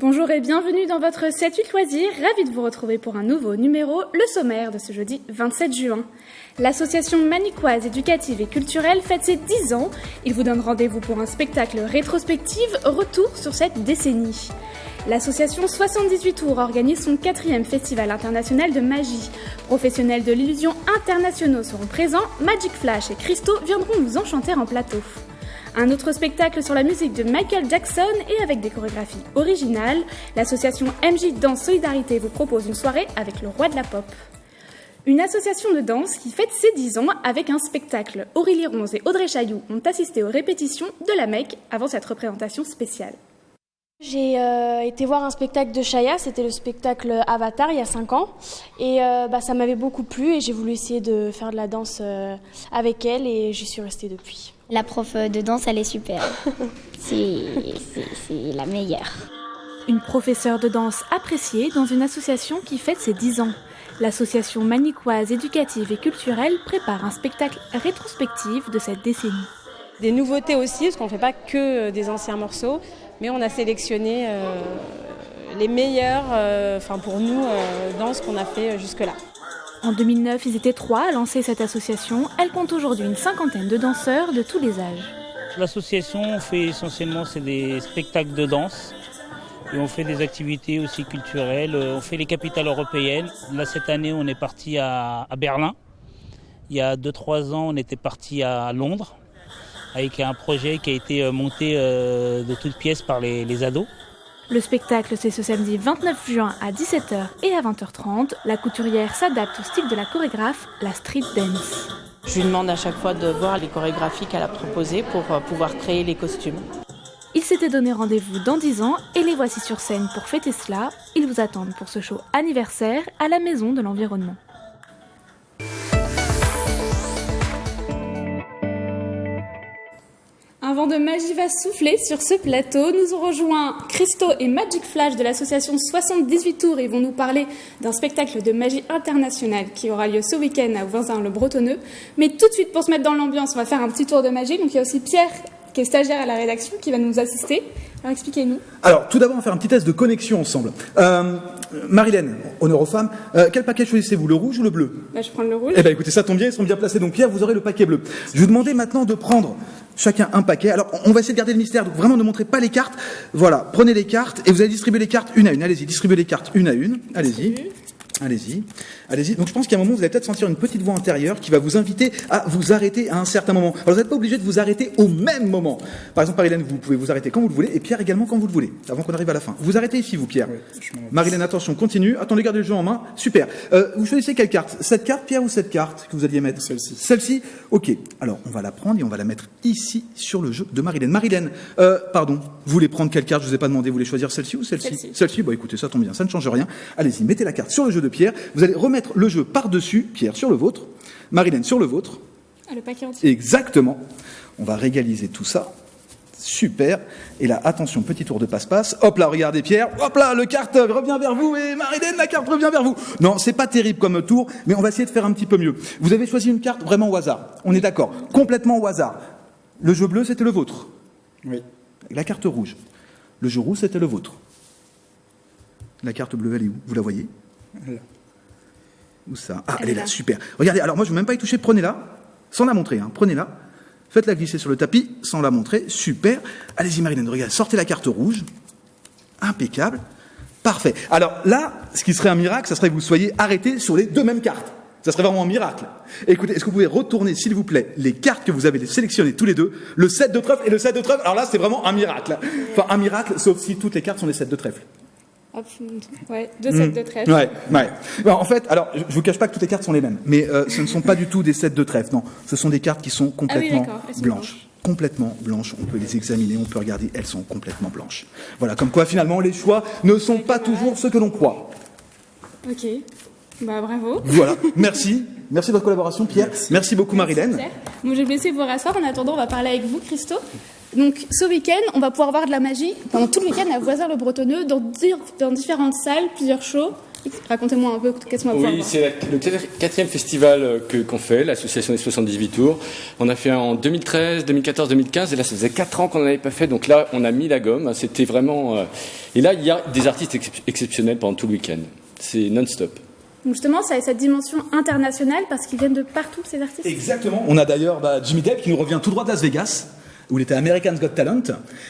Bonjour et bienvenue dans votre 7-8 loisirs. Ravi de vous retrouver pour un nouveau numéro, le sommaire de ce jeudi 27 juin. L'association Manicoise éducative et culturelle fête ses 10 ans. Il vous donne rendez-vous pour un spectacle rétrospective, retour sur cette décennie. L'association 78 Tours organise son 4e festival international de magie. Professionnels de l'illusion internationaux seront présents, Magic Flash et Christo viendront nous enchanter en plateau. Un autre spectacle sur la musique de Michael Jackson et avec des chorégraphies originales, l'association MJ Danse Solidarité vous propose une soirée avec le roi de la pop. Une association de danse qui fête ses 10 ans avec un spectacle. Aurélie Ronze et Audrey Chailloux ont assisté aux répétitions de la Mecque avant cette représentation spéciale. J'ai été voir un spectacle de Chaya, c'était le spectacle Avatar il y a 5 ans et ça m'avait beaucoup plu et j'ai voulu essayer de faire de la danse avec elle et j'y suis restée depuis. La prof de danse, elle est super. C'est la meilleure. Une professeure de danse appréciée dans une association qui fête ses 10 ans. L'association Manicoise éducative et culturelle prépare un spectacle rétrospectif de cette décennie. Des nouveautés aussi, parce qu'on ne fait pas que des anciens morceaux, mais on a sélectionné les meilleurs, pour nous, dans ce qu'on a fait jusque-là. En 2009, ils étaient 3 à lancer cette association. Elle compte aujourd'hui une 50aine de danseurs de tous les âges. L'association, on fait essentiellement des spectacles de danse et on fait des activités aussi culturelles. On fait les capitales européennes. Là, cette année, on est parti à Berlin. Il y a 2-3 ans, on était parti à Londres avec un projet qui a été monté de toutes pièces par les ados. Le spectacle, c'est ce samedi 29 juin à 17h et à 20h30. La couturière s'adapte au style de la chorégraphe, la street dance. Je lui demande à chaque fois de voir les chorégraphies qu'elle a proposées pour pouvoir créer les costumes. Ils s'étaient donné rendez-vous dans 10 ans et les voici sur scène pour fêter cela. Ils vous attendent pour ce show anniversaire à la Maison de l'Environnement. Un vent de magie va souffler sur ce plateau. Nous ont rejoint Christo et Magic Flash de l'association 78 Tours. Ils vont nous parler d'un spectacle de magie internationale qui aura lieu ce week-end à Voisin-le-Bretonneux. Mais tout de suite, pour se mettre dans l'ambiance, on va faire un petit tour de magie. Donc il y a aussi Pierre, qui est stagiaire à la rédaction, qui va nous assister. Alors expliquez-nous. Alors, tout d'abord, on va faire un petit test de connexion ensemble. Marilène, honneur aux femmes, quel paquet choisissez-vous, le rouge ou le bleu ? Je prends le rouge. Eh bien, écoutez, ça tombe bien, ils sont bien placés. Donc, Pierre, vous aurez le paquet bleu. Je vais vous demander maintenant de prendre chacun un paquet. Alors, on va essayer de garder le mystère, donc vraiment ne montrez pas les cartes. Voilà, prenez les cartes et vous allez distribuer les cartes une à une. Allez-y, distribuez les cartes une à une. Allez-y. Allez-y, allez-y. Donc je pense qu'à un moment, vous allez peut-être sentir une petite voix intérieure qui va vous inviter à vous arrêter à un certain moment. Alors vous n'êtes pas obligé de vous arrêter au même moment. Par exemple, Marilène, vous pouvez vous arrêter quand vous le voulez, et Pierre également quand vous le voulez, avant qu'on arrive à la fin. Vous arrêtez ici, vous, Pierre. Oui, Marilène, attention, continue. Attendez, gardez le jeu en main. Super. Vous choisissez quelle carte ? Cette carte, Pierre, ou cette carte que vous alliez mettre ? Celle-ci. Celle-ci ? Ok. Alors, on va la prendre et on va la mettre ici, sur le jeu de Marilène. Marilène, pardon, vous voulez prendre quelle carte ? Je vous ai pas demandé. Vous voulez choisir celle-ci ou celle-ci ? Celle-ci, bon, écoutez, ça tombe bien, ça ne change rien. Allez-y, mettez la carte sur le jeu de Pierre. Vous allez remettre le jeu par-dessus, Pierre sur le vôtre, Marilène sur le vôtre. Ah, le paquet entier. Exactement. On va régaliser tout ça. Super. Et là, attention, petit tour de passe-passe. Hop là, regardez Pierre. Hop là, le carte revient vers vous et Marilène, la carte revient vers vous. Non, c'est pas terrible comme tour, mais on va essayer de faire un petit peu mieux. Vous avez choisi une carte vraiment au hasard. On est d'accord. Complètement au hasard. Le jeu bleu, c'était le vôtre. Oui. La carte rouge. Le jeu rouge, c'était le vôtre. La carte bleue, elle est où ? Vous la voyez ? Là. Où ça ? Ah, elle est là, super. Regardez, alors moi je ne vais même pas y toucher, prenez-la, sans la montrer, prenez-la, faites-la glisser sur le tapis, sans la montrer, super. Allez-y Marilène, regardez, sortez la carte rouge, impeccable, parfait. Alors là, ce qui serait un miracle, ça serait que vous soyez arrêtés sur les 2 mêmes cartes. Ça serait vraiment un miracle. Écoutez, est-ce que vous pouvez retourner, s'il vous plaît, les cartes que vous avez sélectionnées tous les deux, le 7 de trèfle et le 7 de trèfle. Alors là, c'est vraiment un miracle. Enfin, un miracle, sauf si toutes les cartes sont des 7 de trèfle. Hop, ouais, 2 sets de trèfle. Ouais. Bon, en fait, alors, je vous cache pas que toutes les cartes sont les mêmes, mais ce ne sont pas du tout des sets de trèfle, non. Ce sont des cartes qui sont complètement blanches. Complètement blanches. On peut les examiner, on peut regarder, elles sont complètement blanches. Voilà, comme quoi, finalement, les choix ne sont pas toujours ce que l'on croit. Ok. Bah, bravo. Voilà, merci. Merci de votre collaboration, Pierre. Merci beaucoup, Marilène. Bon, je vais vous laisser vous rasseoir. En attendant, on va parler avec vous, Christo. Donc, ce week-end, on va pouvoir voir de la magie pendant tout le week-end à Voisin-le-Bretonneux, dans différentes salles, plusieurs shows. Racontez-moi un peu, qu'est-ce qu'on va pouvoir Oui, voir. c'est le 4e festival qu'on fait, l'association des 78 tours. On a fait en 2013, 2014, 2015, et là, ça faisait 4 ans qu'on n'en avait pas fait, donc là, on a mis la gomme. C'était vraiment... Et là, il y a des artistes exceptionnels pendant tout le week-end. C'est non-stop. Donc justement, ça a cette dimension internationale parce qu'ils viennent de partout, ces artistes. Exactement. On a d'ailleurs Jimmy Depp qui nous revient tout droit de Las Vegas, où il était American's Got Talent.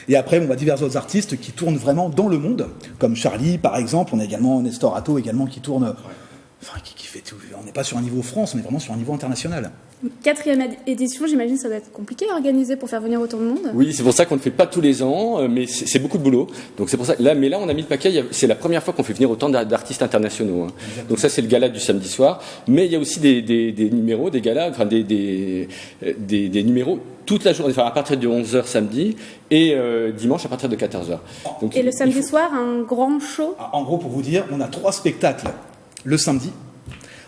Et après, on a divers autres artistes qui tournent vraiment dans le monde, comme Charlie, par exemple. On a également Nestor Atto, également, qui tourne... Enfin, qui fait tout. On n'est pas sur un niveau France, on est vraiment sur un niveau international. 4e édition, j'imagine ça doit être compliqué à organiser pour faire venir autant de monde. Oui, c'est pour ça qu'on ne le fait pas tous les ans, mais c'est beaucoup de boulot. Donc c'est pour ça. Mais là, on a mis le paquet. C'est la première fois qu'on fait venir autant d'artistes internationaux. Donc ça, c'est le gala du samedi soir. Mais il y a aussi des numéros, des galas, enfin des numéros toute la journée, enfin à partir de 11h samedi et dimanche à partir de 14h. Donc, et le samedi soir, un grand show. En gros, pour vous dire, on a 3 spectacles le samedi.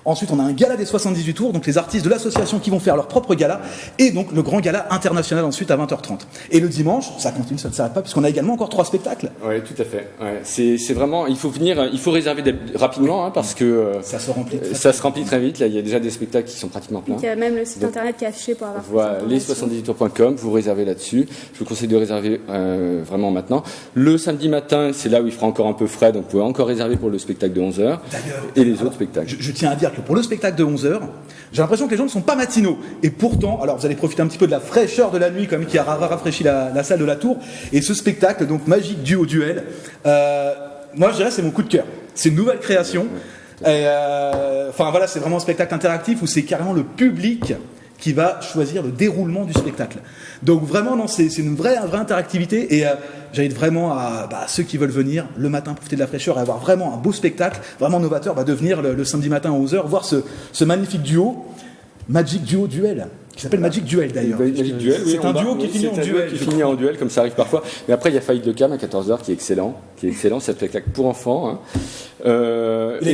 Ensuite, on a un gala des 78 tours, donc les artistes de l'association qui vont faire leur propre gala, et donc le grand gala international ensuite à 20h30. Et le dimanche, ça continue, ça ne s'arrête pas, puisqu'on a également encore 3 spectacles. Oui, tout à fait. Ouais. C'est vraiment, il faut venir, il faut réserver rapidement, parce que ça se remplit. Ça se remplit très vite. Là, il y a déjà des spectacles qui sont pratiquement pleins. Donc, il y a même le site internet qui est affiché pour avoir. Voilà, les78tours.com, vous réservez là-dessus. Je vous conseille de réserver vraiment maintenant. Le samedi matin, c'est là où il fera encore un peu frais, donc vous pouvez encore réserver pour le spectacle de 11h et les autres spectacles. Je tiens à dire que pour le spectacle de 11h, j'ai l'impression que les gens ne sont pas matinaux. Et pourtant, alors vous allez profiter un petit peu de la fraîcheur de la nuit, quand même, qui a rafraîchi la salle de la Tour. Et ce spectacle, donc Magique Duo Duel, moi je dirais c'est mon coup de cœur. C'est une nouvelle création. Enfin voilà, c'est vraiment un spectacle interactif où c'est carrément le public qui va choisir le déroulement du spectacle. Donc vraiment, non, c'est une vraie interactivité et j'invite vraiment à ceux qui veulent venir le matin profiter de la fraîcheur et avoir vraiment un beau spectacle, vraiment novateur, de venir le samedi matin à 11h, voir ce magnifique duo, Magic Duo Duel, qui s'appelle Magic Duel d'ailleurs. Magic Duel, oui, c'est un duo qui finit en duel. Qui finit en duel, comme ça arrive parfois. Mais après, il y a Faillite de Cam à 14h qui est excellent. C'est un spectacle pour enfants. Hein. Et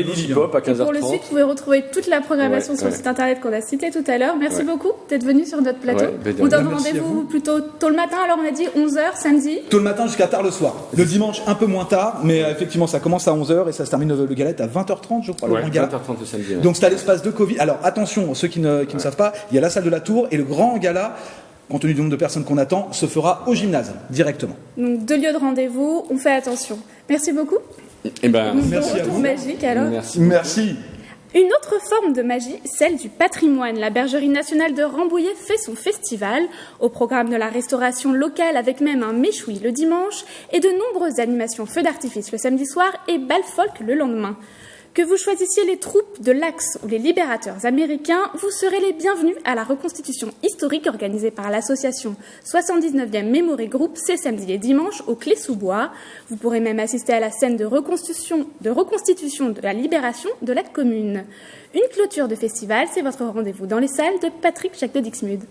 Lily Pop à 15h30. Pour le site, vous pouvez retrouver toute la programmation sur le site internet qu'on a cité tout à l'heure. Merci beaucoup d'être venu sur notre plateau. On donne rendez-vous plutôt tôt le matin, alors on a dit 11h samedi. Tôt le matin jusqu'à tard le soir. Le dimanche un peu moins tard, mais effectivement ça commence à 11h et ça se termine le gala à 20h30 je crois. Ouais, le grand gala. 20h30 le samedi. Ouais. Donc c'est à l'espace de Covid. Alors attention, ceux qui ne savent pas, il y a la salle de la Tour et le grand gala, compte tenu du nombre de personnes qu'on attend, se fera au gymnase directement. Donc 2 lieux de rendez-vous, on fait attention. Merci beaucoup. Merci à vous. Magique alors. Merci. Une autre forme de magie, celle du patrimoine. La Bergerie nationale de Rambouillet fait son festival. Au programme de la restauration locale avec même un méchoui le dimanche et de nombreuses animations feux d'artifice le samedi soir et bal folk le lendemain. Que vous choisissiez les troupes de l'Axe ou les libérateurs américains, vous serez les bienvenus à la reconstitution historique organisée par l'association 79e Memory Group ces samedis et dimanches au Clé-sous-Bois. Vous pourrez même assister à la scène de reconstitution de la libération de la commune. Une clôture de festival, c'est votre rendez-vous dans les salles de Patrick Jacques de Dixmude.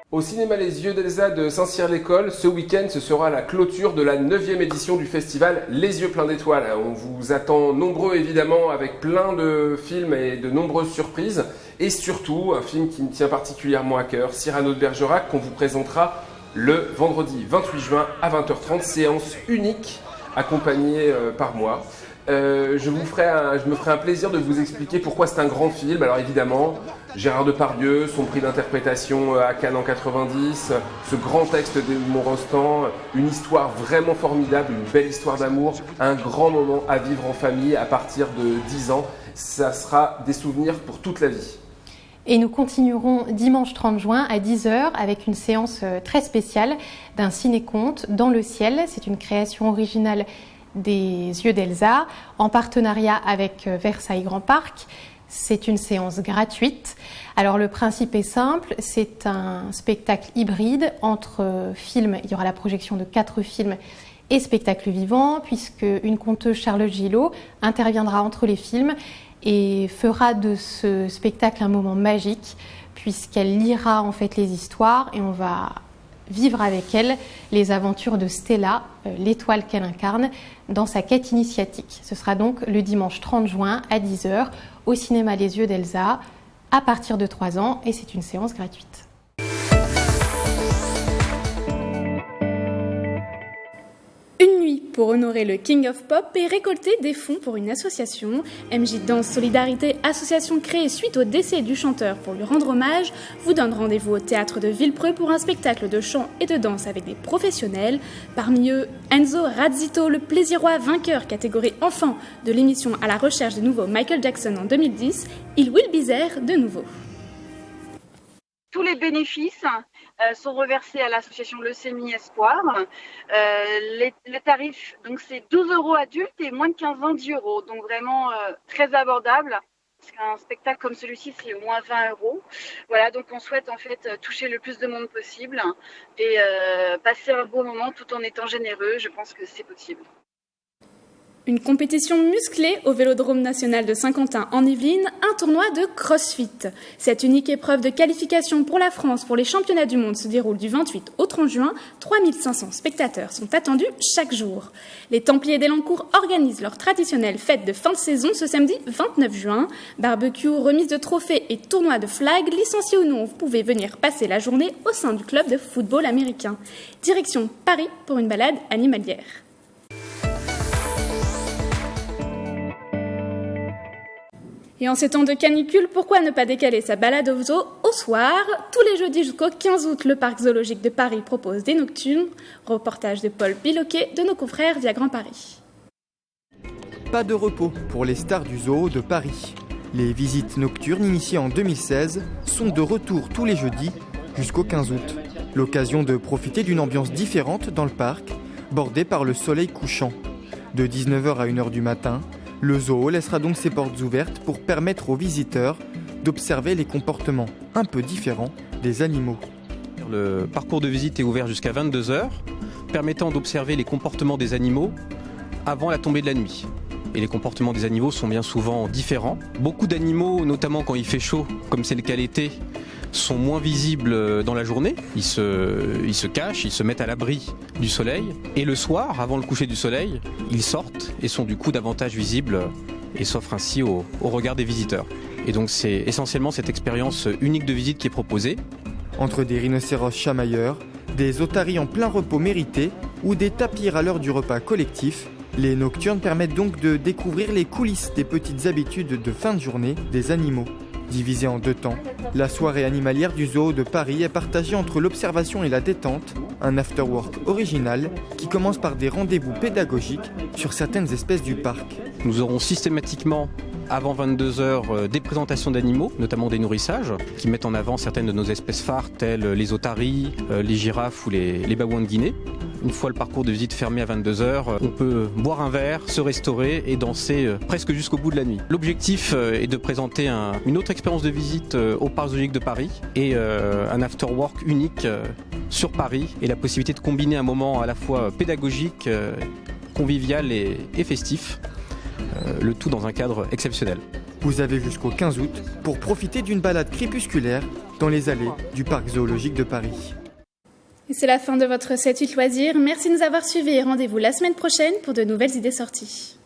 Au cinéma Les Yeux d'Elsa de Saint-Cyr-l'École, ce week-end, ce sera la clôture de la 9e édition du festival Les Yeux pleins d'étoiles. On vous attend nombreux évidemment avec plein de films et de nombreuses surprises. Et surtout, un film qui me tient particulièrement à cœur, Cyrano de Bergerac, qu'on vous présentera le vendredi 28 juin à 20h30, séance unique accompagnée par moi. Je me ferai un plaisir de vous expliquer pourquoi c'est un grand film. Alors évidemment, Gérard Depardieu, son prix d'interprétation à Cannes en 90, ce grand texte d'Edmond Rostand, une histoire vraiment formidable, une belle histoire d'amour, un grand moment à vivre en famille à partir de 10 ans. Ça sera des souvenirs pour toute la vie. Et nous continuerons dimanche 30 juin à 10h avec une séance très spéciale d'un ciné-conte dans le ciel. C'est une création originale des Yeux d'Elsa en partenariat avec Versailles Grand Parc. C'est une séance gratuite. Alors le principe est simple, c'est un spectacle hybride entre films, il y aura la projection de 4 films et spectacle vivant, puisque une conteuse, Charlotte Gillot, interviendra entre les films et fera de ce spectacle un moment magique, puisqu'elle lira en fait les histoires et on va vivre avec elle les aventures de Stella, l'étoile qu'elle incarne, dans sa quête initiatique. Ce sera donc le dimanche 30 juin à 10h au cinéma Les Yeux d'Elsa à partir de 3 ans et c'est une séance gratuite. pour honorer le King of Pop et récolter des fonds pour une association. MJ Danse Solidarité, association créée suite au décès du chanteur pour lui rendre hommage, vous donne rendez-vous au théâtre de Villepreux pour un spectacle de chant et de danse avec des professionnels. Parmi eux, Enzo Razzito, le plaisirois vainqueur catégorie enfant de l'émission À la recherche du nouveau Michael Jackson en 2010, Il Will Be There de nouveau. Tous les bénéfices sont reversés à l'association Leucémie Espoir. Les tarifs, donc c'est 12 € adultes et moins de 15 ans 10 €. Donc vraiment très abordable. Parce qu'un spectacle comme celui-ci, c'est au moins 20 €. Voilà, donc on souhaite en fait toucher le plus de monde possible et passer un beau moment tout en étant généreux. Je pense que c'est possible. Une compétition musclée au Vélodrome national de Saint-Quentin en Yvelines, un tournoi de CrossFit. Cette unique épreuve de qualification pour la France pour les championnats du monde se déroule du 28 au 30 juin. 3500 spectateurs sont attendus chaque jour. Les Templiers d'Elancourt organisent leur traditionnelle fête de fin de saison ce samedi 29 juin. Barbecue, remise de trophées et tournoi de flag, licenciés ou non, vous pouvez venir passer la journée au sein du club de football américain. Direction Paris pour une balade animalière. Et en ces temps de canicule, pourquoi ne pas décaler sa balade au zoo au soir? Tous les jeudis jusqu'au 15 août, le parc zoologique de Paris propose des nocturnes. Reportage de Paul Biloquet de nos confrères via Grand Paris. Pas de repos pour les stars du zoo de Paris. Les visites nocturnes initiées en 2016 sont de retour tous les jeudis jusqu'au 15 août. L'occasion de profiter d'une ambiance différente dans le parc, bordé par le soleil couchant. De 19h à 1h du matin, le zoo laissera donc ses portes ouvertes pour permettre aux visiteurs d'observer les comportements un peu différents des animaux. Le parcours de visite est ouvert jusqu'à 22h, permettant d'observer les comportements des animaux avant la tombée de la nuit. Et les comportements des animaux sont bien souvent différents. Beaucoup d'animaux, notamment quand il fait chaud, comme c'est le cas l'été, sont moins visibles dans la journée. Ils se cachent, ils se mettent à l'abri du soleil. Et le soir, avant le coucher du soleil, ils sortent et sont du coup davantage visibles et s'offrent ainsi au regard des visiteurs. Et donc c'est essentiellement cette expérience unique de visite qui est proposée. Entre des rhinocéros chamailleurs, des otaries en plein repos mérité ou des tapirs à l'heure du repas collectif, les nocturnes permettent donc de découvrir les coulisses des petites habitudes de fin de journée des animaux. Divisée en 2 temps, la soirée animalière du zoo de Paris est partagée entre l'observation et la détente, un after-work original qui commence par des rendez-vous pédagogiques sur certaines espèces du parc. Nous aurons systématiquement, avant 22h, des présentations d'animaux, notamment des nourrissages, qui mettent en avant certaines de nos espèces phares, telles les otaries, les girafes ou les babouins de Guinée. Une fois le parcours de visite fermé à 22h, on peut boire un verre, se restaurer et danser presque jusqu'au bout de la nuit. L'objectif est de présenter une autre expérience de visite au parc zoologique de Paris et un after-work unique sur Paris et la possibilité de combiner un moment à la fois pédagogique, convivial et festif, le tout dans un cadre exceptionnel. Vous avez jusqu'au 15 août pour profiter d'une balade crépusculaire dans les allées du parc zoologique de Paris. Et c'est la fin de votre 7-8 loisirs. Merci de nous avoir suivis et rendez-vous la semaine prochaine pour de nouvelles idées sorties.